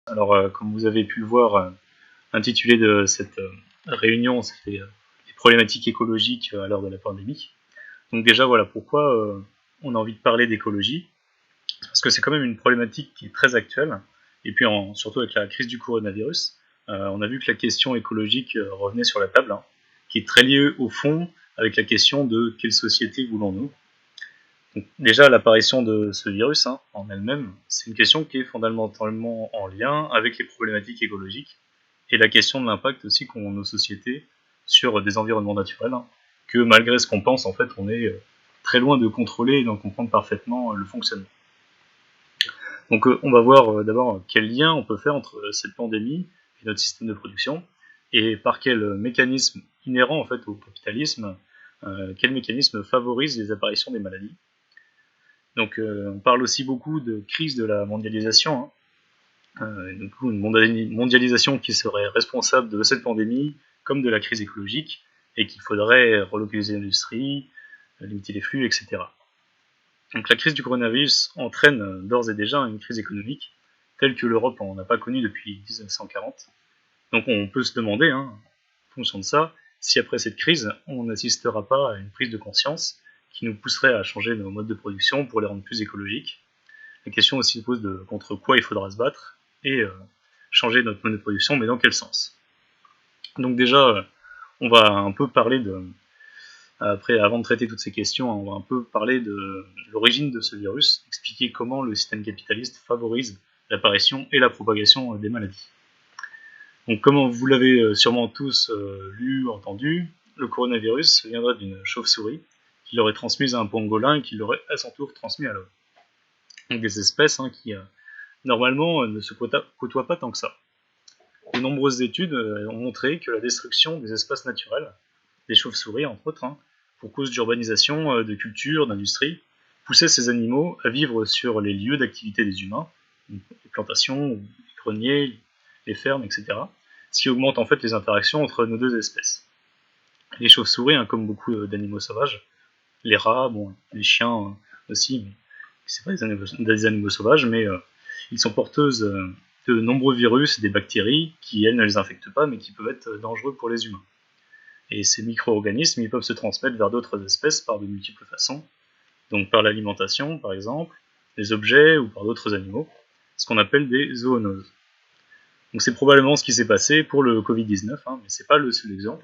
Alors, comme vous avez pu le voir, l'intitulé de cette réunion, c'était les problématiques écologiques à l'heure de la pandémie. Donc déjà, voilà pourquoi on a envie de parler d'écologie, parce que c'est quand même une problématique qui est très actuelle, et puis surtout avec la crise du coronavirus, on a vu que la question écologique revenait sur la table, hein, qui est très liée au fond avec la question de quelle société voulons-nous. Donc, déjà, l'apparition de ce virus en elle-même, c'est une question qui est fondamentalement en lien avec les problématiques écologiques et la question de l'impact aussi qu'ont nos sociétés sur des environnements naturels, que malgré ce qu'on pense, en fait, on est très loin de contrôler et d'en comprendre parfaitement le fonctionnement. Donc on va voir d'abord quel lien on peut faire entre cette pandémie et notre système de production, et par quel mécanisme inhérent en fait au capitalisme, quel mécanisme favorise les apparitions des maladies. Donc on parle aussi beaucoup de crise de la mondialisation, du coup, une mondialisation qui serait responsable de cette pandémie comme de la crise écologique, et qu'il faudrait relocaliser l'industrie, limiter les flux, etc. Donc la crise du coronavirus entraîne d'ores et déjà une crise économique telle que l'Europe n'en a pas connue depuis 1940. Donc on peut se demander, en fonction de ça, si après cette crise, on n'assistera pas à une prise de conscience qui nous pousserait à changer nos modes de production pour les rendre plus écologiques. La question aussi se pose de contre quoi il faudra se battre et changer notre mode de production, mais dans quel sens. Donc déjà, on va un peu parler de... Après, avant de traiter toutes ces questions, on va un peu parler de l'origine de ce virus, expliquer comment le système capitaliste favorise l'apparition et la propagation des maladies. Donc, comme vous l'avez sûrement tous lu ou entendu, le coronavirus viendrait d'une chauve-souris qui l'aurait transmise à un pangolin et qui l'aurait à son tour transmis à l'homme. Donc des espèces qui normalement ne se côtoient pas tant que ça. De nombreuses études ont montré que la destruction des espaces naturels, des chauves-souris entre autres, pour cause d'urbanisation, de culture, d'industrie, poussait ces animaux à vivre sur les lieux d'activité des humains, les plantations, les greniers, les fermes, etc. Ce qui augmente en fait les interactions entre nos deux espèces. Les chauves-souris, comme beaucoup d'animaux sauvages, les rats, les chiens aussi, mais c'est pas des animaux sauvages, mais ils sont porteuses de nombreux virus et des bactéries qui, elles, ne les infectent pas, mais qui peuvent être dangereux pour les humains. Et ces micro-organismes, ils peuvent se transmettre vers d'autres espèces par de multiples façons, donc par l'alimentation, par exemple, des objets ou par d'autres animaux, ce qu'on appelle des zoonoses. Donc c'est probablement ce qui s'est passé pour le Covid-19, mais c'est pas le seul exemple.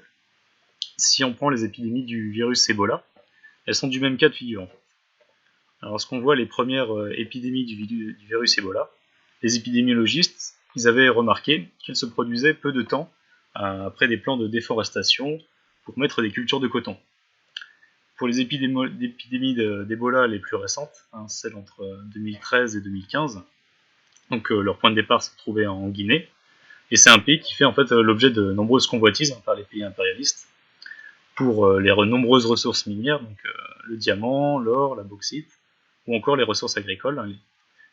Si on prend les épidémies du virus Ebola, elles sont du même cas de figure en fait. Alors lorsqu'on voit les premières épidémies du virus Ebola, les épidémiologistes, ils avaient remarqué qu'elles se produisaient peu de temps après des plans de déforestation pour mettre des cultures de coton. Pour les épidémies d'Ebola les plus récentes, celles entre 2013 et 2015, donc leur point de départ se trouvait en Guinée, et c'est un pays qui fait en fait l'objet de nombreuses convoitises par les pays impérialistes pour les nombreuses ressources minières, donc le diamant, l'or, la bauxite, ou encore les ressources agricoles, les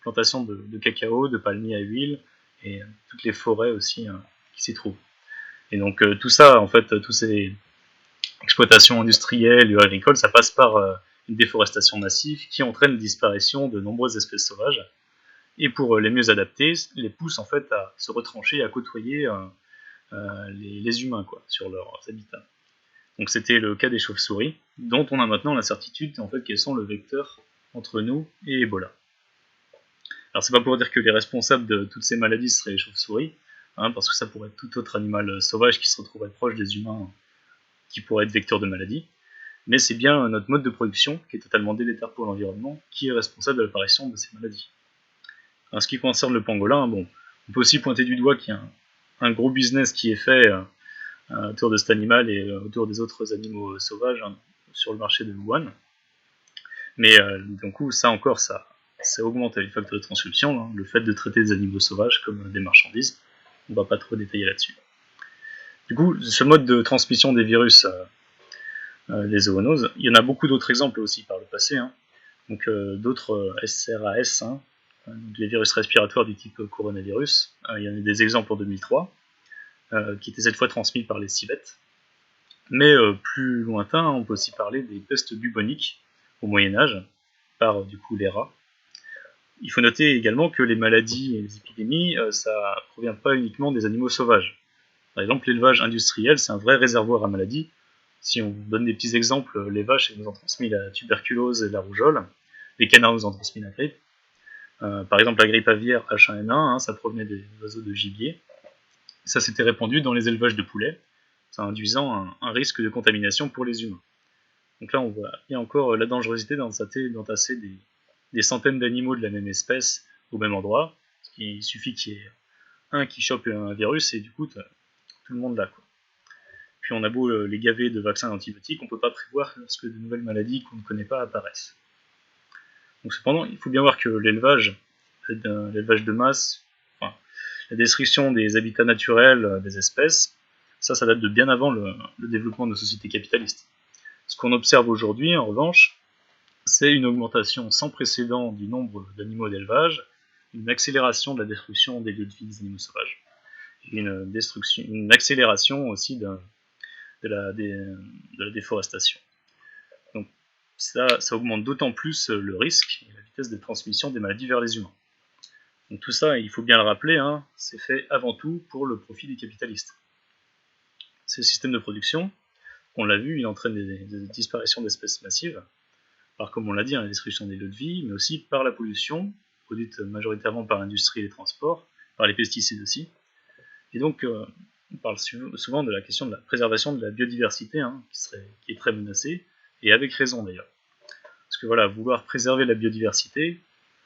plantations de cacao, de palmiers à huile, et toutes les forêts aussi qui s'y trouvent. Et donc tout ça, en fait, toutes ces exploitations industrielles et agricoles, ça passe par une déforestation massive qui entraîne la disparition de nombreuses espèces sauvages, et pour les mieux adapter, les pousse en fait à se retrancher et à côtoyer les humains sur leurs habitats. Donc c'était le cas des chauves-souris, dont on a maintenant la certitude en fait qu'elles sont le vecteur entre nous et Ebola. Alors c'est pas pour dire que les responsables de toutes ces maladies seraient les chauves-souris, parce que ça pourrait être tout autre animal sauvage qui se retrouverait proche des humains, qui pourrait être vecteur de maladies, mais c'est bien notre mode de production, qui est totalement délétère pour l'environnement, qui est responsable de l'apparition de ces maladies. En ce qui concerne le pangolin, on peut aussi pointer du doigt qu'il y a un gros business qui est fait autour de cet animal et autour des autres animaux sauvages sur le marché de Wuhan. Mais du coup, ça augmente les facteurs de transcription, le fait de traiter des animaux sauvages comme des marchandises. On ne va pas trop détailler là-dessus. Du coup, ce mode de transmission des virus, des zoonoses, il y en a beaucoup d'autres exemples aussi par le passé. Donc d'autres SRAS, les virus respiratoires du type coronavirus. Il y en a des exemples en 2003, qui étaient cette fois transmis par les civettes. Mais plus lointain, on peut aussi parler des pestes buboniques au Moyen-Âge, par du coup les rats. Il faut noter également que les maladies et les épidémies, ça ne provient pas uniquement des animaux sauvages. Par exemple, l'élevage industriel, c'est un vrai réservoir à maladies. Si on donne des petits exemples, les vaches elles nous ont transmis la tuberculose et la rougeole, les canards nous ont transmis la grippe. Par exemple, la grippe aviaire H1N1, ça provenait des oiseaux de gibier. Ça s'était répandu dans les élevages de poulets, ça induisant un risque de contamination pour les humains. Donc là, on voit bien encore la dangerosité d'entasser des centaines d'animaux de la même espèce au même endroit. Il suffit qu'il y ait un qui chope un virus et du coup, tout le monde l'a, quoi. Puis on a beau les gaver de vaccins antibiotiques, on ne peut pas prévoir lorsque de nouvelles maladies qu'on ne connaît pas apparaissent. Donc cependant, il faut bien voir que l'élevage de masse, enfin, la destruction des habitats naturels des espèces, ça date de bien avant le développement de nos sociétés capitalistes. Ce qu'on observe aujourd'hui, en revanche, c'est une augmentation sans précédent du nombre d'animaux d'élevage, une accélération de la destruction des lieux de vie des animaux sauvages, et une accélération aussi de la déforestation. Donc ça augmente d'autant plus le risque et la vitesse de transmission des maladies vers les humains. Donc tout ça, il faut bien le rappeler, c'est fait avant tout pour le profit des capitalistes. Ces systèmes de production, on l'a vu, il entraîne des disparitions d'espèces massives, par, comme on l'a dit, la destruction des lieux de vie, mais aussi par la pollution, produite majoritairement par l'industrie et les transports, par les pesticides aussi. Et donc, on parle souvent de la question de la préservation de la biodiversité, qui est très menacée, et avec raison d'ailleurs. Parce que voilà, vouloir préserver la biodiversité,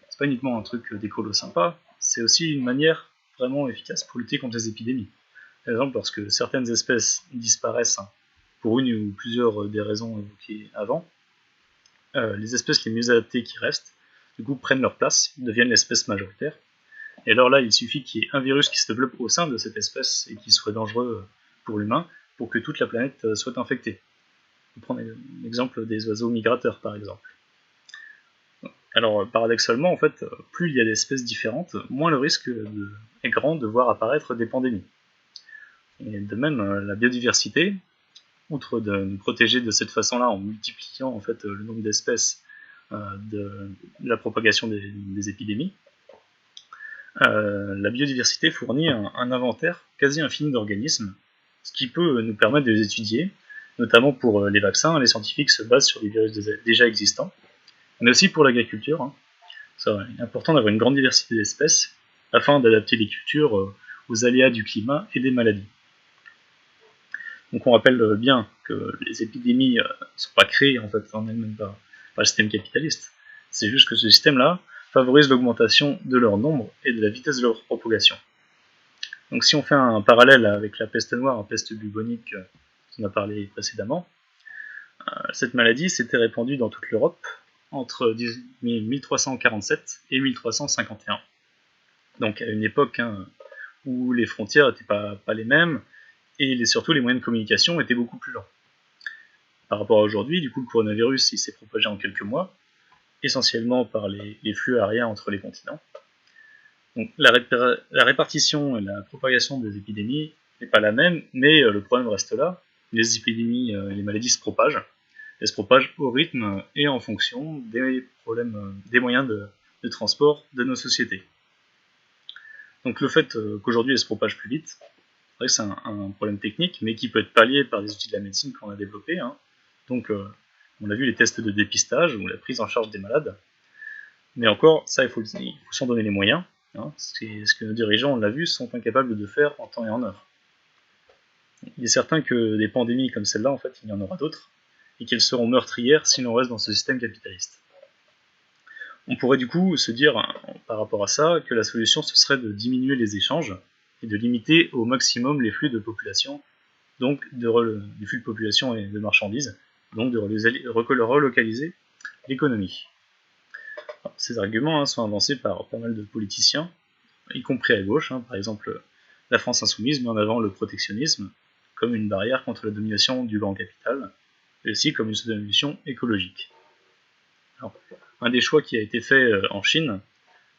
c'est pas uniquement un truc d'écolo sympa, c'est aussi une manière vraiment efficace pour lutter contre les épidémies. Par exemple, lorsque certaines espèces disparaissent pour une ou plusieurs des raisons évoquées avant, les espèces les mieux adaptées qui restent, du coup, prennent leur place, deviennent l'espèce majoritaire. Et alors là, il suffit qu'il y ait un virus qui se développe au sein de cette espèce et qui soit dangereux pour l'humain pour que toute la planète soit infectée. On prend l'exemple des oiseaux migrateurs, par exemple. Alors, paradoxalement, en fait, plus il y a d'espèces différentes, moins le risque est grand de voir apparaître des pandémies. Et de même, la biodiversité, outre de nous protéger de cette façon-là en multipliant en fait le nombre d'espèces de la propagation des épidémies, la biodiversité fournit un inventaire quasi infini d'organismes, ce qui peut nous permettre de les étudier, notamment pour les vaccins. Les scientifiques se basent sur les virus déjà existants, mais aussi pour l'agriculture. C'est important d'avoir une grande diversité d'espèces afin d'adapter les cultures aux aléas du climat et des maladies. Donc on rappelle bien que les épidémies ne sont pas créées en fait en elles-mêmes par le système capitaliste. C'est juste que ce système-là favorise l'augmentation de leur nombre et de la vitesse de leur propagation. Donc si on fait un parallèle avec la peste noire, la peste bubonique dont on a parlé précédemment, cette maladie s'était répandue dans toute l'Europe entre 1347 et 1351. Donc à une époque où les frontières n'étaient pas les mêmes, et surtout les moyens de communication étaient beaucoup plus lents. Par rapport à aujourd'hui, du coup, le coronavirus il s'est propagé en quelques mois, essentiellement par les flux aériens entre les continents. Donc, la répartition et la propagation des épidémies n'est pas la même, mais le problème reste là. Les épidémies et les maladies se propagent. Elles se propagent au rythme et en fonction des moyens de transport de nos sociétés. Donc le fait qu'aujourd'hui elles se propagent plus vite, c'est un problème technique, mais qui peut être pallié par des outils de la médecine qu'on a développés. Donc, on a vu les tests de dépistage ou la prise en charge des malades. Mais encore, ça, il faut s'en donner les moyens. C'est ce que nos dirigeants, on l'a vu, sont incapables de faire en temps et en heure. Il est certain que des pandémies comme celle-là, en fait, il y en aura d'autres, et qu'elles seront meurtrières si l'on reste dans ce système capitaliste. On pourrait du coup se dire, par rapport à ça, que la solution, ce serait de diminuer les échanges, et de limiter au maximum les flux de population, donc les flux de population et de marchandises, donc de relocaliser l'économie. Alors, ces arguments sont avancés par pas mal de politiciens, y compris à gauche, par exemple la France insoumise met en avant le protectionnisme comme une barrière contre la domination du grand capital, et aussi comme une solution écologique. Alors, un des choix qui a été fait en Chine,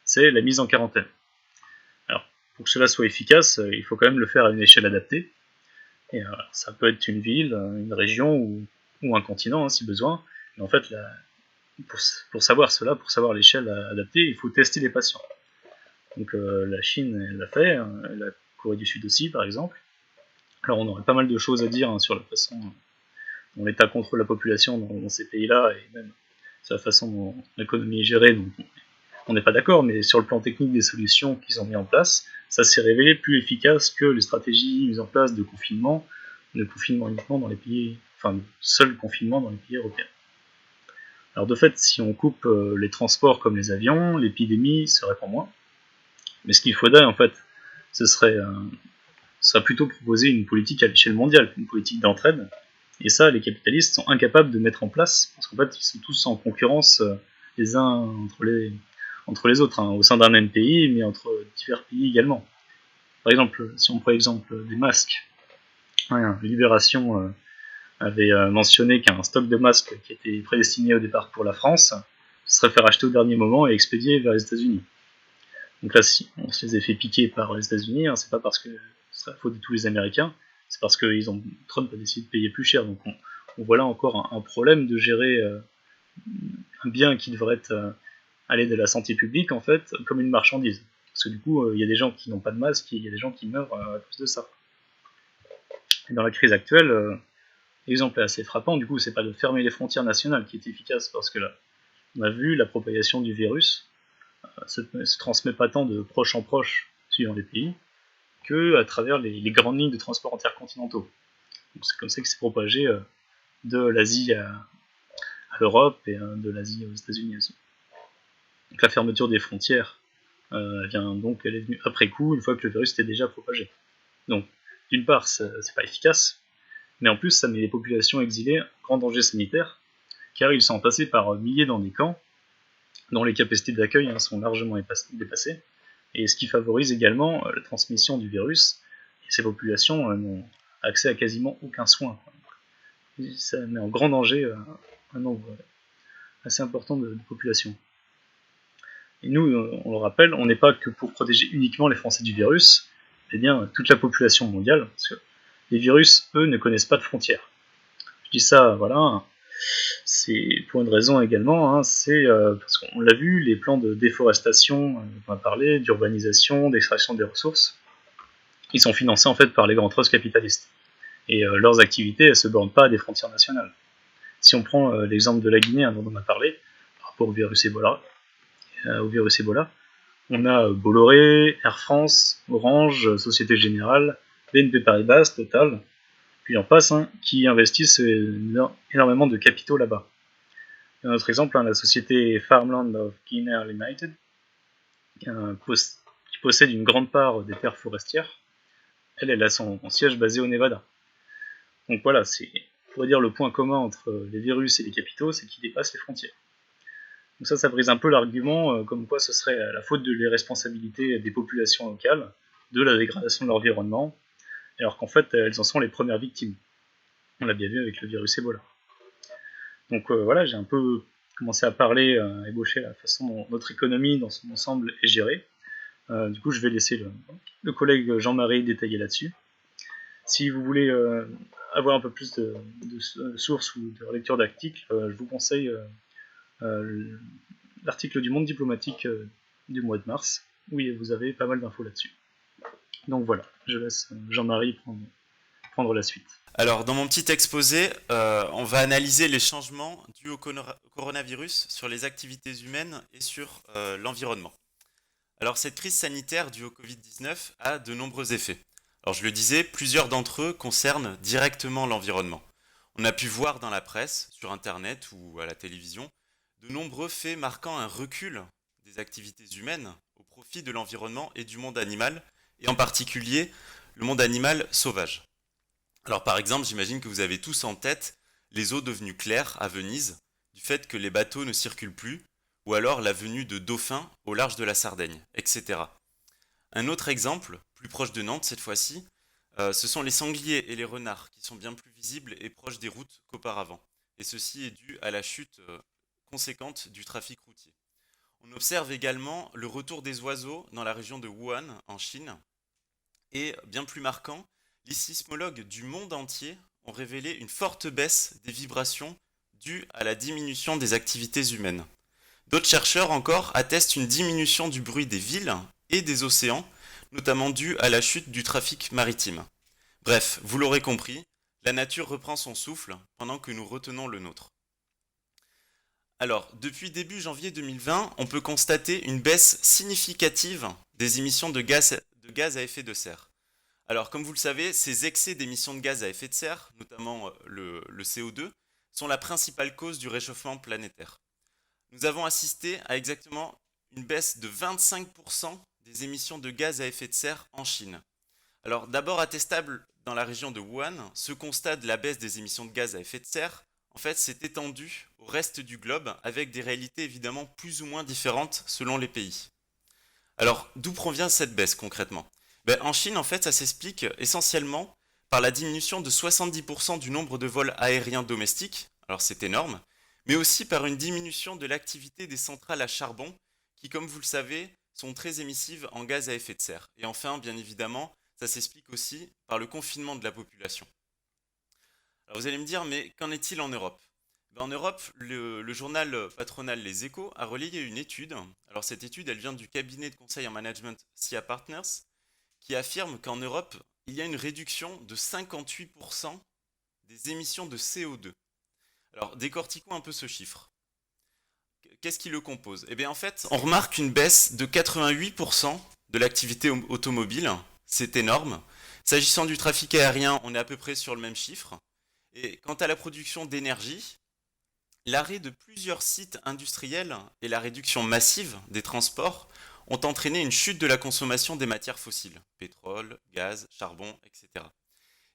c'est la mise en quarantaine. Pour que cela soit efficace, il faut quand même le faire à une échelle adaptée. Et ça peut être une ville, une région ou un continent si besoin. Mais en fait, pour savoir cela, pour savoir l'échelle adaptée, il faut tester les patients. Donc la Chine, elle l'a fait, la Corée du Sud aussi, par exemple. Alors on aurait pas mal de choses à dire sur la façon dont l'État contrôle la population dans ces pays-là, et même sur la façon dont l'économie est gérée. Donc on n'est pas d'accord, mais sur le plan technique des solutions qu'ils ont mis en place, ça s'est révélé plus efficace que les stratégies mises en place de confinement uniquement dans les pays, enfin, le seul confinement dans les pays européens. Alors de fait, si on coupe les transports comme les avions, l'épidémie se répand moins. Mais ce qu'il faudrait en fait, ce serait plutôt proposer une politique à l'échelle mondiale, une politique d'entraide. Et ça, les capitalistes sont incapables de mettre en place, parce qu'en fait, ils sont tous en concurrence les uns entre les autres, au sein d'un même pays, mais entre divers pays également. Par exemple, si on prend l'exemple des masques, Libération avait mentionné qu'un stock de masques qui était prédestiné au départ pour la France serait fait racheter au dernier moment et expédié vers les États-Unis. Donc là, si on se les a fait piquer par les États-Unis, c'est pas parce que ce serait la faute de tous les Américains, c'est parce que Trump a décidé de payer plus cher. Donc on voit là encore un problème de gérer un bien qui devrait aller de la santé publique en fait comme une marchandise. Parce que du coup, il y a des gens qui n'ont pas de masque et il y a des gens qui meurent à cause de ça. Et dans la crise actuelle, l'exemple est assez frappant, du coup, c'est pas de fermer les frontières nationales qui est efficace, parce que là, on a vu la propagation du virus se transmet pas tant de proche en proche, suivant les pays, que à travers les grandes lignes de transport intercontinentaux. Donc c'est comme ça que c'est propagé de l'Asie à l'Europe et de l'Asie aux États-Unis aussi. Donc la fermeture des frontières elle est venue après coup, une fois que le virus était déjà propagé. Donc, d'une part, c'est pas efficace, mais en plus, ça met les populations exilées en grand danger sanitaire, car ils sont passés par milliers dans des camps, dont les capacités d'accueil sont largement dépassées, et ce qui favorise également la transmission du virus, et ces populations n'ont accès à quasiment aucun soin. Ça met en grand danger un nombre assez important de populations. Et nous, on le rappelle, on n'est pas que pour protéger uniquement les Français du virus, mais bien toute la population mondiale, parce que les virus, eux, ne connaissent pas de frontières. Je dis ça, voilà, c'est pour une raison également, c'est parce qu'on l'a vu, les plans de déforestation, on a parlé, d'urbanisation, d'extraction des ressources, ils sont financés en fait par les grands trusts capitalistes. Et leurs activités, elles ne se bornent pas à des frontières nationales. Si on prend l'exemple de la Guinée dont on a parlé, par rapport au virus Ebola, on a Bolloré, Air France, Orange, Société Générale, BNP Paribas, Total, puis en passe, qui investissent énormément de capitaux là-bas. Un autre exemple, la société Farmland of Guinea Limited, qui possède une grande part des terres forestières. Elle a son siège basé au Nevada. Donc voilà, c'est, on pourrait dire, le point commun entre les virus et les capitaux, c'est qu'ils dépassent les frontières. Donc ça brise un peu l'argument comme quoi ce serait la faute de l'irresponsabilité des populations locales, de la dégradation de l'environnement, alors qu'en fait elles en sont les premières victimes. On l'a bien vu avec le virus Ebola. Donc voilà, j'ai un peu commencé à parler, à ébaucher la façon dont notre économie dans son ensemble est gérée. Du coup, je vais laisser le collègue Jean-Marie détailler là-dessus. Si vous voulez avoir un peu plus de sources ou de lecture d'articles, je vous conseille l'article du Monde diplomatique du mois de mars, où vous avez pas mal d'infos là-dessus. Donc voilà, je laisse Jean-Marie prendre la suite. Alors, dans mon petit exposé, on va analyser les changements dus au coronavirus sur les activités humaines et sur l'environnement. Alors, cette crise sanitaire due au Covid-19 a de nombreux effets. Alors, je le disais, plusieurs d'entre eux concernent directement l'environnement. On a pu voir dans la presse, sur Internet ou à la télévision, de nombreux faits marquant un recul des activités humaines au profit de l'environnement et du monde animal, et en particulier le monde animal sauvage. Alors par exemple, j'imagine que vous avez tous en tête les eaux devenues claires à Venise, du fait que les bateaux ne circulent plus, ou alors la venue de dauphins au large de la Sardaigne, etc. Un autre exemple, plus proche de Nantes cette fois-ci, ce sont les sangliers et les renards qui sont bien plus visibles et proches des routes qu'auparavant. Et ceci est dû à la chute conséquente du trafic routier. On observe également le retour des oiseaux dans la région de Wuhan, en Chine, et bien plus marquant, les sismologues du monde entier ont révélé une forte baisse des vibrations due à la diminution des activités humaines. D'autres chercheurs encore attestent une diminution du bruit des villes et des océans, notamment due à la chute du trafic maritime. Bref, vous l'aurez compris, la nature reprend son souffle pendant que nous retenons le nôtre. Alors, depuis début janvier 2020, on peut constater une baisse significative des émissions de gaz à effet de serre. Alors, comme vous le savez, ces excès d'émissions de gaz à effet de serre, notamment le CO2, sont la principale cause du réchauffement planétaire. Nous avons assisté à exactement une baisse de 25% des émissions de gaz à effet de serre en Chine. Alors, d'abord attestable dans la région de Wuhan, ce constat de la baisse des émissions de gaz à effet de serre, en fait, s'est étendu au reste du globe avec des réalités évidemment plus ou moins différentes selon les pays. Alors, d'où provient cette baisse concrètement ? En Chine, en fait, ça s'explique essentiellement par la diminution de 70% du nombre de vols aériens domestiques, alors c'est énorme, mais aussi par une diminution de l'activité des centrales à charbon qui, comme vous le savez, sont très émissives en gaz à effet de serre. Et enfin, bien évidemment, ça s'explique aussi par le confinement de la population. Alors vous allez me dire, mais qu'en est-il en Europe ? En Europe, le journal patronal Les Échos a relayé une étude. Alors cette étude, elle vient du cabinet de conseil en management SIA Partners, qui affirme qu'en Europe, il y a une réduction de 58% des émissions de CO2. Alors décortiquons un peu ce chiffre. Qu'est-ce qui le compose ? En fait, on remarque une baisse de 88% de l'activité automobile. C'est énorme. S'agissant du trafic aérien, on est à peu près sur le même chiffre. Et quant à la production d'énergie, l'arrêt de plusieurs sites industriels et la réduction massive des transports ont entraîné une chute de la consommation des matières fossiles, pétrole, gaz, charbon, etc.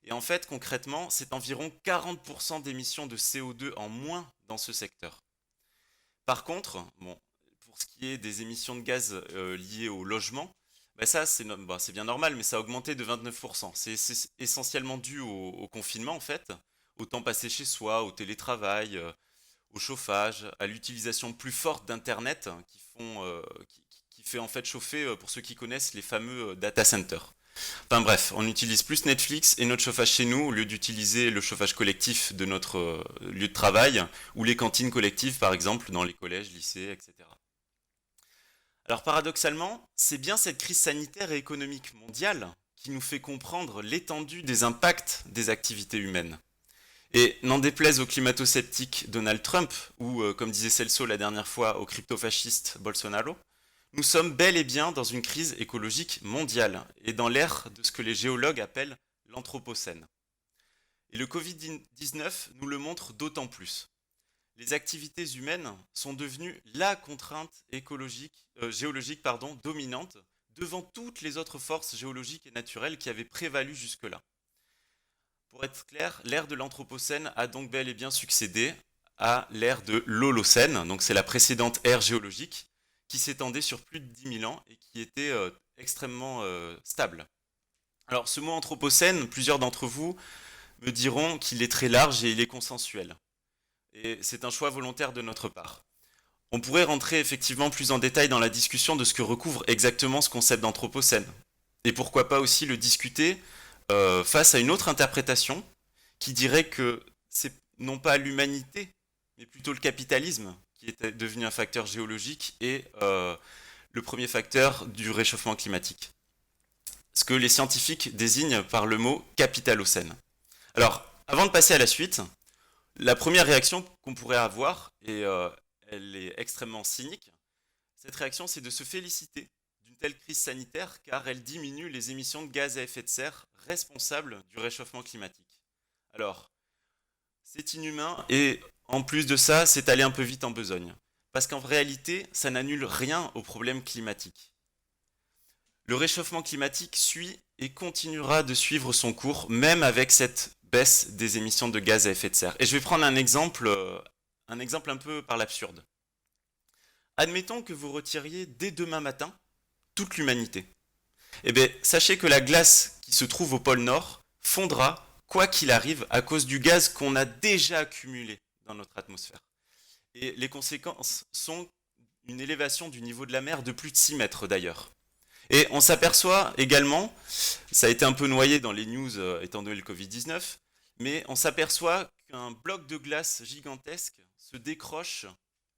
Et en fait, concrètement, c'est environ 40% d'émissions de CO2 en moins dans ce secteur. Par contre, pour ce qui est des émissions de gaz liées au logement, ça c'est bien normal, mais ça a augmenté de 29%. C'est essentiellement dû au confinement en fait, au temps passé chez soi, au télétravail, au chauffage, à l'utilisation plus forte d'Internet qui fait en fait chauffer, pour ceux qui connaissent, les fameux data centers. Enfin bref, on utilise plus Netflix et notre chauffage chez nous au lieu d'utiliser le chauffage collectif de notre lieu de travail ou les cantines collectives par exemple dans les collèges, lycées, etc. Alors paradoxalement, c'est bien cette crise sanitaire et économique mondiale qui nous fait comprendre l'étendue des impacts des activités humaines. Et n'en déplaise au climato-sceptique Donald Trump, ou comme disait Celso la dernière fois, au crypto-fasciste Bolsonaro, nous sommes bel et bien dans une crise écologique mondiale et dans l'ère de ce que les géologues appellent l'anthropocène. Et le Covid-19 nous le montre d'autant plus. Les activités humaines sont devenues la contrainte géologique dominante devant toutes les autres forces géologiques et naturelles qui avaient prévalu jusque-là. Pour être clair, l'ère de l'Anthropocène a donc bel et bien succédé à l'ère de l'Holocène, donc c'est la précédente ère géologique qui s'étendait sur plus de 10 000 ans et qui était extrêmement stable. Alors ce mot Anthropocène, plusieurs d'entre vous me diront qu'il est très large et il est consensuel. Et c'est un choix volontaire de notre part. On pourrait rentrer effectivement plus en détail dans la discussion de ce que recouvre exactement ce concept d'Anthropocène. Et pourquoi pas aussi le discuter face à une autre interprétation qui dirait que c'est non pas l'humanité, mais plutôt le capitalisme qui est devenu un facteur géologique et le premier facteur du réchauffement climatique. Ce que les scientifiques désignent par le mot capitalocène. Alors, avant de passer à la suite, la première réaction qu'on pourrait avoir, et elle est extrêmement cynique, cette réaction c'est de se féliciter d'une telle crise sanitaire car elle diminue les émissions de gaz à effet de serre responsables du réchauffement climatique. Alors, c'est inhumain et en plus de ça, c'est aller un peu vite en besogne. Parce qu'en réalité, ça n'annule rien au problème climatique. Le réchauffement climatique suit et continuera de suivre son cours, même avec cette baisse des émissions de gaz à effet de serre. Et je vais prendre un exemple un peu par l'absurde. Admettons que vous retiriez dès demain matin toute l'humanité. Sachez que la glace qui se trouve au pôle Nord fondra, quoi qu'il arrive, à cause du gaz qu'on a déjà accumulé dans notre atmosphère. Et les conséquences sont une élévation du niveau de la mer de plus de 6 mètres d'ailleurs. Et on s'aperçoit également, ça a été un peu noyé dans les news étant donné le Covid-19, mais on s'aperçoit qu'un bloc de glace gigantesque se décroche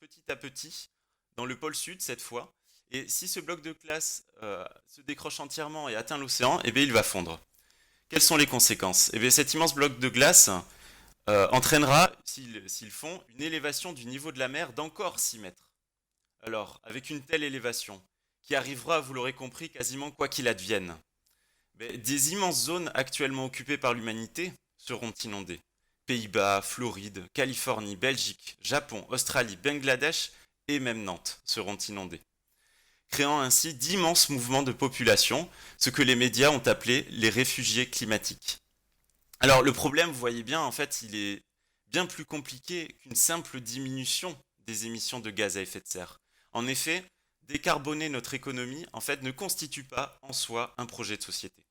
petit à petit dans le pôle sud cette fois. Et si ce bloc de glace se décroche entièrement et atteint l'océan, eh bien, il va fondre. Quelles sont les conséquences? Eh bien, cet immense bloc de glace entraînera, s'il fond, une élévation du niveau de la mer d'encore 6 mètres. Alors, avec une telle élévation, qui arrivera, vous l'aurez compris, quasiment quoi qu'il advienne, des immenses zones actuellement occupées par l'humanité seront inondées. Pays-Bas, Floride, Californie, Belgique, Japon, Australie, Bangladesh et même Nantes seront inondées, créant ainsi d'immenses mouvements de population, ce que les médias ont appelé les réfugiés climatiques. Alors le problème, vous voyez bien, en fait, il est bien plus compliqué qu'une simple diminution des émissions de gaz à effet de serre. En effet, décarboner notre économie, en fait, ne constitue pas en soi un projet de société.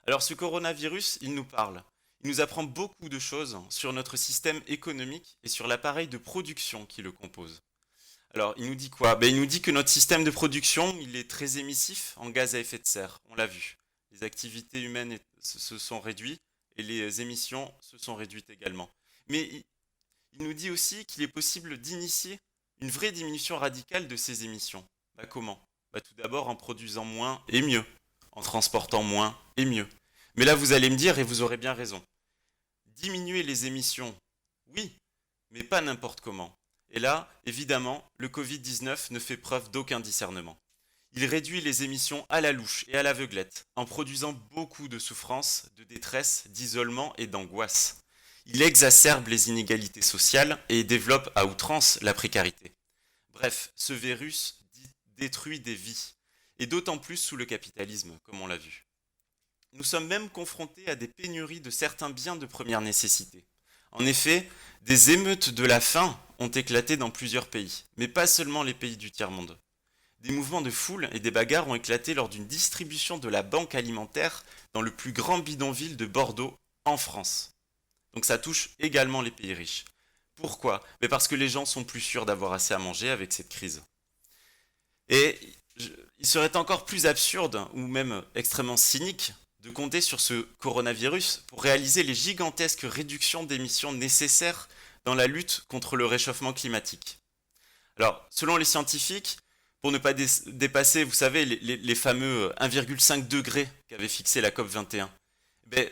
Alors ce coronavirus, il nous parle. Il nous apprend beaucoup de choses sur notre système économique et sur l'appareil de production qui le compose. Alors, il nous dit quoi? Il nous dit que notre système de production, il est très émissif en gaz à effet de serre. On l'a vu. Les activités humaines se sont réduites et les émissions se sont réduites également. Mais il nous dit aussi qu'il est possible d'initier une vraie diminution radicale de ces émissions. Comment? Tout d'abord en produisant moins et mieux, en transportant moins et mieux. Mais là, vous allez me dire, et vous aurez bien raison, diminuer les émissions, oui, mais pas n'importe comment. Et là, évidemment, le Covid-19 ne fait preuve d'aucun discernement. Il réduit les émissions à la louche et à l'aveuglette, en produisant beaucoup de souffrance, de détresse, d'isolement et d'angoisse. Il exacerbe les inégalités sociales et développe à outrance la précarité. Bref, ce virus détruit des vies, et d'autant plus sous le capitalisme, comme on l'a vu. Nous sommes même confrontés à des pénuries de certains biens de première nécessité. En effet, des émeutes de la faim ont éclaté dans plusieurs pays, mais pas seulement les pays du tiers-monde. Des mouvements de foule et des bagarres ont éclaté lors d'une distribution de la banque alimentaire dans le plus grand bidonville de Bordeaux, en France. Donc ça touche également les pays riches. Pourquoi? Parce que les gens sont plus sûrs d'avoir assez à manger avec cette crise. Et il serait encore plus absurde, ou même extrêmement cynique, de compter sur ce coronavirus pour réaliser les gigantesques réductions d'émissions nécessaires dans la lutte contre le réchauffement climatique. Alors, selon les scientifiques, pour ne pas dépasser, vous savez, les fameux 1,5 degrés qu'avait fixé la COP 21,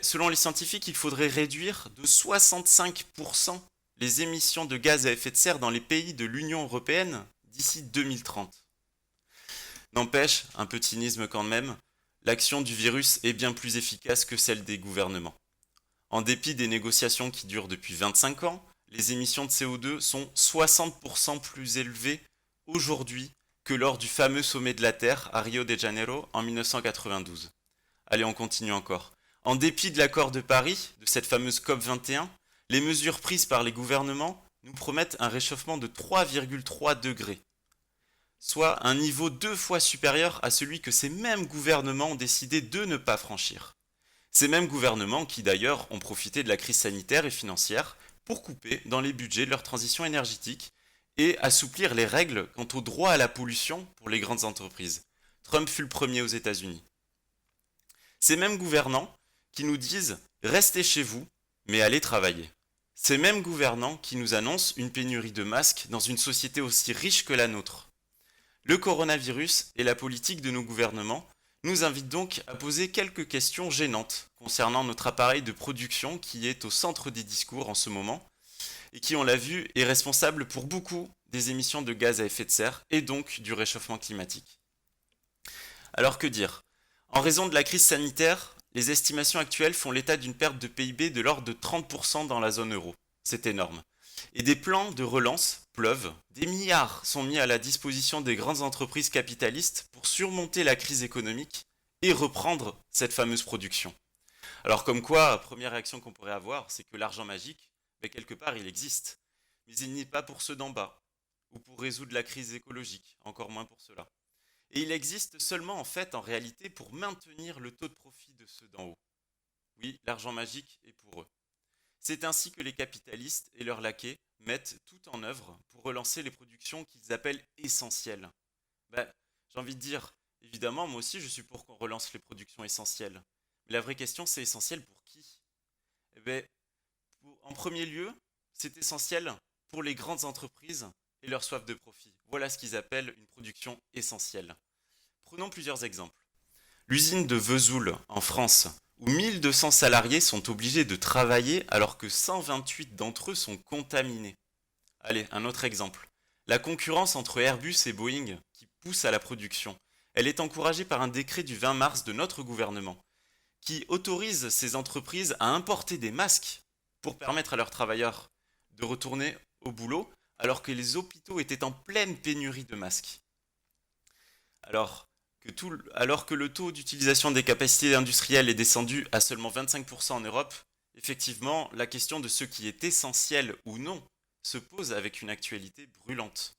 selon les scientifiques, il faudrait réduire de 65% les émissions de gaz à effet de serre dans les pays de l'Union européenne d'ici 2030. N'empêche, un peu de cynisme quand même, l'action du virus est bien plus efficace que celle des gouvernements. En dépit des négociations qui durent depuis 25 ans, les émissions de CO2 sont 60% plus élevées aujourd'hui que lors du fameux sommet de la Terre à Rio de Janeiro en 1992. Allez, on continue encore. En dépit de l'accord de Paris, de cette fameuse COP 21, les mesures prises par les gouvernements nous promettent un réchauffement de 3,3 degrés, soit un niveau 2 fois supérieur à celui que ces mêmes gouvernements ont décidé de ne pas franchir. Ces mêmes gouvernements qui d'ailleurs ont profité de la crise sanitaire et financière pour couper dans les budgets de leur transition énergétique et assouplir les règles quant au droit à la pollution pour les grandes entreprises. Trump fut le premier aux États-Unis. Ces mêmes gouvernants qui nous disent « restez chez vous, mais allez travailler ». Ces mêmes gouvernants qui nous annoncent une pénurie de masques dans une société aussi riche que la nôtre. Le coronavirus et la politique de nos gouvernements nous invitent donc à poser quelques questions gênantes concernant notre appareil de production qui est au centre des discours en ce moment et qui, on l'a vu, est responsable pour beaucoup des émissions de gaz à effet de serre et donc du réchauffement climatique. Alors que dire? En raison de la crise sanitaire, les estimations actuelles font l'état d'une perte de PIB de l'ordre de 30% dans la zone euro. C'est énorme. Et des plans de relance pleuvent. Des milliards sont mis à la disposition des grandes entreprises capitalistes pour surmonter la crise économique et reprendre cette fameuse production. Alors comme quoi, première réaction qu'on pourrait avoir, c'est que l'argent magique, quelque part il existe. Mais il n'est pas pour ceux d'en bas, ou pour résoudre la crise écologique, encore moins pour ceux-là. Et il existe seulement en fait, en réalité, pour maintenir le taux de profit de ceux d'en haut. Oui, l'argent magique est pour eux. C'est ainsi que les capitalistes et leurs laquais mettent tout en œuvre pour relancer les productions qu'ils appellent essentielles. J'ai envie de dire, évidemment, moi aussi je suis pour qu'on relance les productions essentielles. Mais la vraie question, c'est essentiel pour qui? En premier lieu, c'est essentiel pour les grandes entreprises et leur soif de profit. Voilà ce qu'ils appellent une production essentielle. Prenons plusieurs exemples. L'usine de Vesoul en France, où 1200 salariés sont obligés de travailler alors que 128 d'entre eux sont contaminés. Allez, un autre exemple. La concurrence entre Airbus et Boeing qui pousse à la production. Elle est encouragée par un décret du 20 mars de notre gouvernement qui autorise ces entreprises à importer des masques pour permettre à leurs travailleurs de retourner au boulot alors que les hôpitaux étaient en pleine pénurie de masques. Alors que le taux d'utilisation des capacités industrielles est descendu à seulement 25% en Europe, effectivement, la question de ce qui est essentiel ou non se pose avec une actualité brûlante.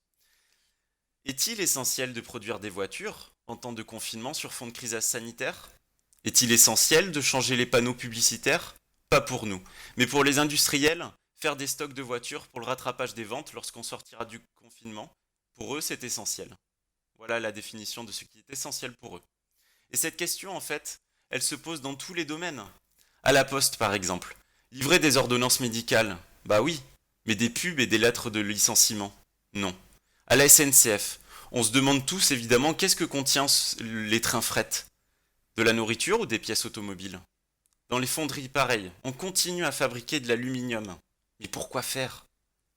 Est-il essentiel de produire des voitures en temps de confinement sur fond de crise sanitaire ? Est-il essentiel de changer les panneaux publicitaires ? Pas pour nous. Mais pour les industriels, faire des stocks de voitures pour le rattrapage des ventes lorsqu'on sortira du confinement, pour eux, c'est essentiel. Voilà la définition de ce qui est essentiel pour eux. Et cette question, en fait, elle se pose dans tous les domaines. À la poste, par exemple. Livrer des ordonnances médicales, bah oui, mais des pubs et des lettres de licenciement, non. À la SNCF, on se demande tous, évidemment, qu'est-ce que contient les trains fret ? De la nourriture ou des pièces automobiles ? Dans les fonderies, pareil, on continue à fabriquer de l'aluminium. Mais pourquoi faire ?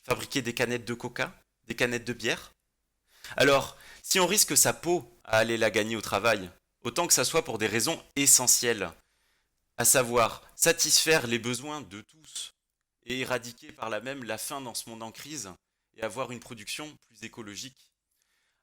Fabriquer des canettes de coca ? Des canettes de bière ? Alors, si on risque sa peau à aller la gagner au travail, autant que ça soit pour des raisons essentielles, à savoir satisfaire les besoins de tous et éradiquer par là même la faim dans ce monde en crise et avoir une production plus écologique.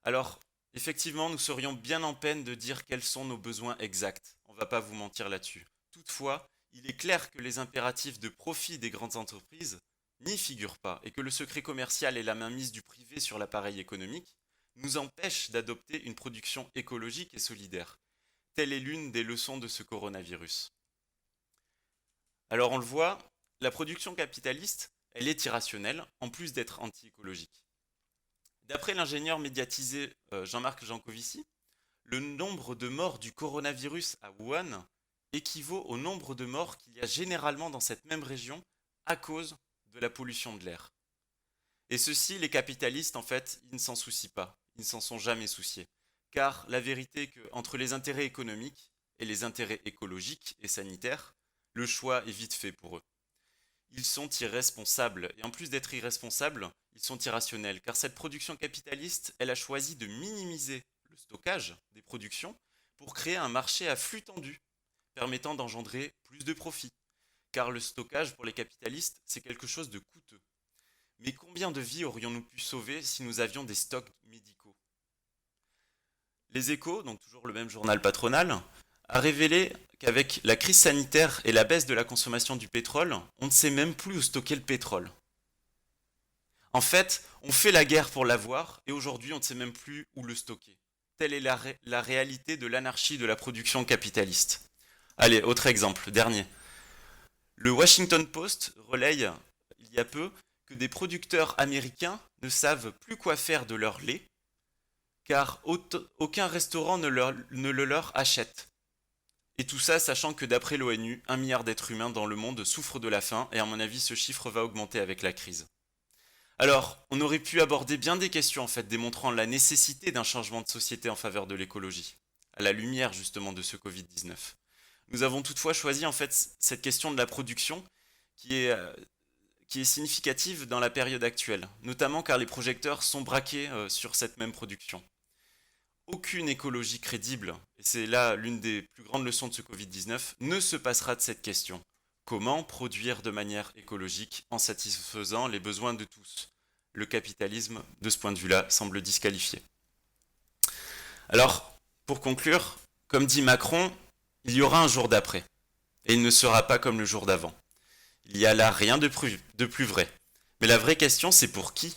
Alors, effectivement, nous serions bien en peine de dire quels sont nos besoins exacts. On ne va pas vous mentir là-dessus. Toutefois, il est clair que les impératifs de profit des grandes entreprises n'y figurent pas et que le secret commercial et la mainmise du privé sur l'appareil économique nous empêchent d'adopter une production écologique et solidaire. Telle est l'une des leçons de ce coronavirus. Alors on le voit, la production capitaliste, elle est irrationnelle, en plus d'être anti-écologique. D'après l'ingénieur médiatisé Jean-Marc Jancovici, le nombre de morts du coronavirus à Wuhan équivaut au nombre de morts qu'il y a généralement dans cette même région à cause de la pollution de l'air. Et ceci, les capitalistes, en fait, ils ne s'en soucient pas, ils ne s'en sont jamais souciés. Car la vérité est qu'entre les intérêts économiques et les intérêts écologiques et sanitaires, le choix est vite fait pour eux. Ils sont irresponsables, et en plus d'être irresponsables, ils sont irrationnels, car cette production capitaliste, elle a choisi de minimiser le stockage des productions pour créer un marché à flux tendu, permettant d'engendrer plus de profits. Car le stockage pour les capitalistes, c'est quelque chose de coûteux. Mais combien de vies aurions-nous pu sauver si nous avions des stocks médicaux ? Les Échos, donc toujours le même journal patronal, a révélé qu'avec la crise sanitaire et la baisse de la consommation du pétrole, on ne sait même plus où stocker le pétrole. En fait, on fait la guerre pour l'avoir et aujourd'hui on ne sait même plus où le stocker. Telle est la réalité de l'anarchie de la production capitaliste. Allez, autre exemple, dernier. Le Washington Post relaye il y a peu que des producteurs américains ne savent plus quoi faire de leur lait car aucun restaurant ne le leur achète. Et tout ça sachant que d'après l'ONU, 1 milliard d'êtres humains dans le monde souffrent de la faim et à mon avis ce chiffre va augmenter avec la crise. Alors, on aurait pu aborder bien des questions en fait démontrant la nécessité d'un changement de société en faveur de l'écologie, à la lumière justement de ce Covid-19. Nous avons toutefois choisi en fait cette question de la production qui est significative dans la période actuelle, notamment car les projecteurs sont braqués sur cette même production. Aucune écologie crédible, et c'est là l'une des plus grandes leçons de ce Covid-19, ne se passera de cette question. Comment produire de manière écologique en satisfaisant les besoins de tous ? Le capitalisme, de ce point de vue-là, semble disqualifié. Alors, pour conclure, comme dit Macron, il y aura un jour d'après, et il ne sera pas comme le jour d'avant. Il y a là rien de plus vrai. Mais la vraie question, c'est pour qui ?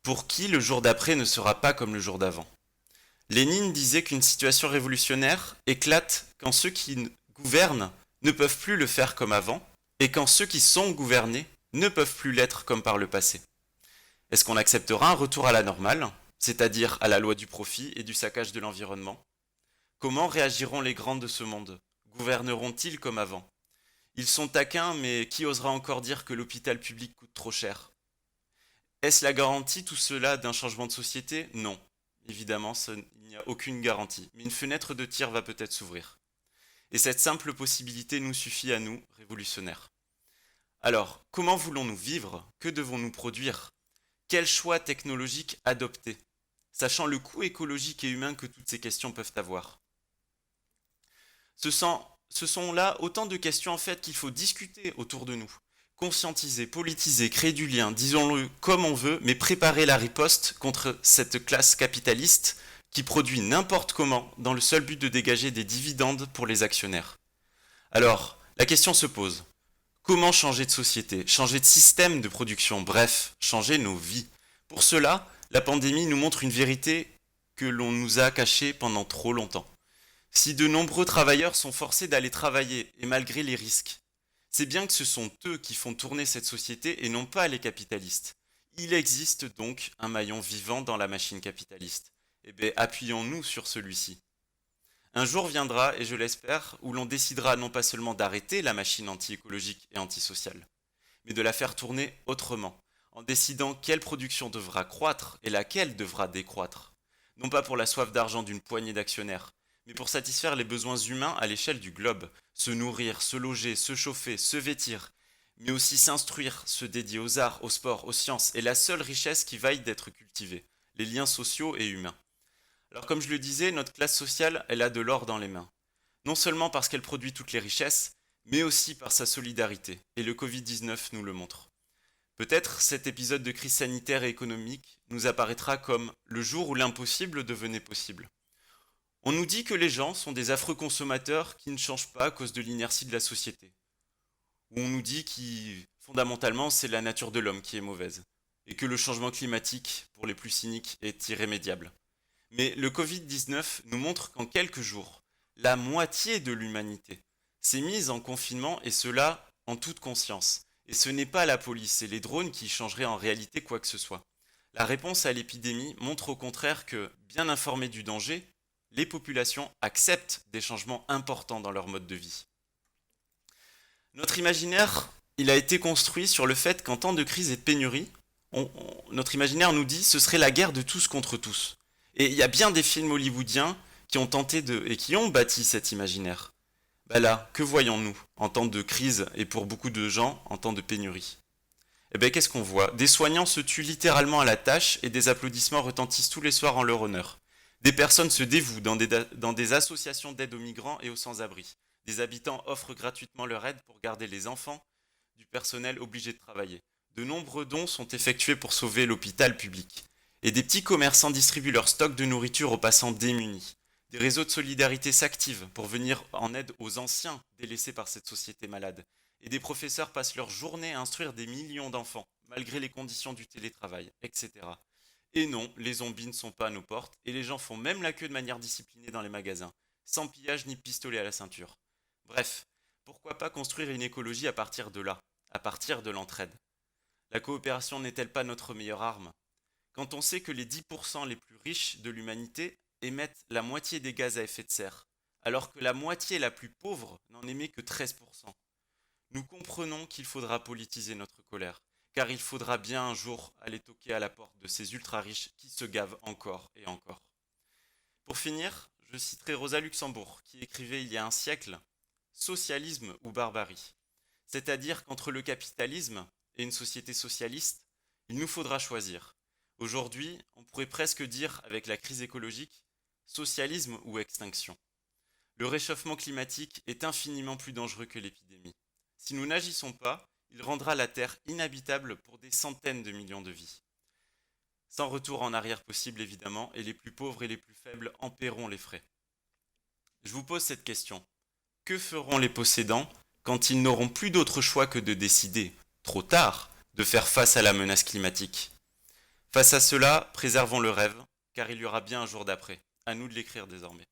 Pour qui le jour d'après ne sera pas comme le jour d'avant ? Lénine disait qu'une situation révolutionnaire éclate quand ceux qui gouvernent ne peuvent plus le faire comme avant, et quand ceux qui sont gouvernés ne peuvent plus l'être comme par le passé. Est-ce qu'on acceptera un retour à la normale, c'est-à-dire à la loi du profit et du saccage de l'environnement ? Comment réagiront les grands de ce monde ? Gouverneront-ils comme avant ? Ils sont taquins, mais qui osera encore dire que l'hôpital public coûte trop cher? Est-ce la garantie tout cela d'un changement de société? Non. Évidemment, il n'y a aucune garantie. Mais une fenêtre de tir va peut-être s'ouvrir. Et cette simple possibilité nous suffit à nous, révolutionnaires. Alors, comment voulons-nous vivre? Que devons-nous produire? Quel choix technologique adopter? Sachant le coût écologique et humain que toutes ces questions peuvent avoir. Ce sont là autant de questions en fait qu'il faut discuter autour de nous. Conscientiser, politiser, créer du lien, disons-le comme on veut, mais préparer la riposte contre cette classe capitaliste qui produit n'importe comment dans le seul but de dégager des dividendes pour les actionnaires. Alors, la question se pose. Comment changer de société, changer de système de production, bref, changer nos vies? Pour cela, la pandémie nous montre une vérité que l'on nous a cachée pendant trop longtemps. Si de nombreux travailleurs sont forcés d'aller travailler, et malgré les risques, c'est bien que ce sont eux qui font tourner cette société et non pas les capitalistes. Il existe donc un maillon vivant dans la machine capitaliste. Eh bien, appuyons-nous sur celui-ci. Un jour viendra, et je l'espère, où l'on décidera non pas seulement d'arrêter la machine anti-écologique et antisociale, mais de la faire tourner autrement, en décidant quelle production devra croître et laquelle devra décroître. Non pas pour la soif d'argent d'une poignée d'actionnaires, mais pour satisfaire les besoins humains à l'échelle du globe, se nourrir, se loger, se chauffer, se vêtir, mais aussi s'instruire, se dédier aux arts, au sport, aux sciences, et la seule richesse qui vaille d'être cultivée, les liens sociaux et humains. Alors comme je le disais, notre classe sociale, elle a de l'or dans les mains. Non seulement parce qu'elle produit toutes les richesses, mais aussi par sa solidarité, et le Covid-19 nous le montre. Peut-être cet épisode de crise sanitaire et économique nous apparaîtra comme le jour où l'impossible devenait possible. On nous dit que les gens sont des affreux consommateurs qui ne changent pas à cause de l'inertie de la société. Ou on nous dit que fondamentalement c'est la nature de l'homme qui est mauvaise, et que le changement climatique, pour les plus cyniques, est irrémédiable. Mais le Covid-19 nous montre qu'en quelques jours, la moitié de l'humanité s'est mise en confinement et cela en toute conscience. Et ce n'est pas la police et les drones qui changeraient en réalité quoi que ce soit. La réponse à l'épidémie montre au contraire que, bien informées du danger, les populations acceptent des changements importants dans leur mode de vie. Notre imaginaire, il a été construit sur le fait qu'en temps de crise et de pénurie, notre imaginaire nous dit que ce serait la guerre de tous contre tous. Et il y a bien des films hollywoodiens qui ont tenté et qui ont bâti cet imaginaire. Ben là, que voyons-nous en temps de crise et pour beaucoup de gens en temps de pénurie? Eh bien, qu'est-ce qu'on voit? Des soignants se tuent littéralement à la tâche et des applaudissements retentissent tous les soirs en leur honneur. Des personnes se dévouent dans des associations d'aide aux migrants et aux sans-abri. Des habitants offrent gratuitement leur aide pour garder les enfants du personnel obligé de travailler. De nombreux dons sont effectués pour sauver l'hôpital public. Et des petits commerçants distribuent leur stock de nourriture aux passants démunis. Des réseaux de solidarité s'activent pour venir en aide aux anciens délaissés par cette société malade. Et des professeurs passent leur journée à instruire des millions d'enfants, malgré les conditions du télétravail, etc. Et non, les zombies ne sont pas à nos portes, et les gens font même la queue de manière disciplinée dans les magasins, sans pillage ni pistolet à la ceinture. Bref, pourquoi pas construire une écologie à partir de là, à partir de l'entraide? La coopération n'est-elle pas notre meilleure arme? Quand on sait que les 10% les plus riches de l'humanité émettent la moitié des gaz à effet de serre, alors que la moitié la plus pauvre n'en émet que 13%, nous comprenons qu'il faudra politiser notre colère, car il faudra bien un jour aller toquer à la porte de ces ultra-riches qui se gavent encore et encore. Pour finir, je citerai Rosa Luxembourg, qui écrivait il y a un siècle « Socialisme ou barbarie », c'est-à-dire qu'entre le capitalisme et une société socialiste, il nous faudra choisir. Aujourd'hui, on pourrait presque dire, avec la crise écologique, socialisme ou extinction. Le réchauffement climatique est infiniment plus dangereux que l'épidémie. Si nous n'agissons pas, il rendra la Terre inhabitable pour des centaines de millions de vies. Sans retour en arrière possible évidemment, et les plus pauvres et les plus faibles en paieront les frais. Je vous pose cette question. Que feront les possédants quand ils n'auront plus d'autre choix que de décider, trop tard, de faire face à la menace climatique? Face à cela, préservons le rêve, car il y aura bien un jour d'après. À nous de l'écrire désormais.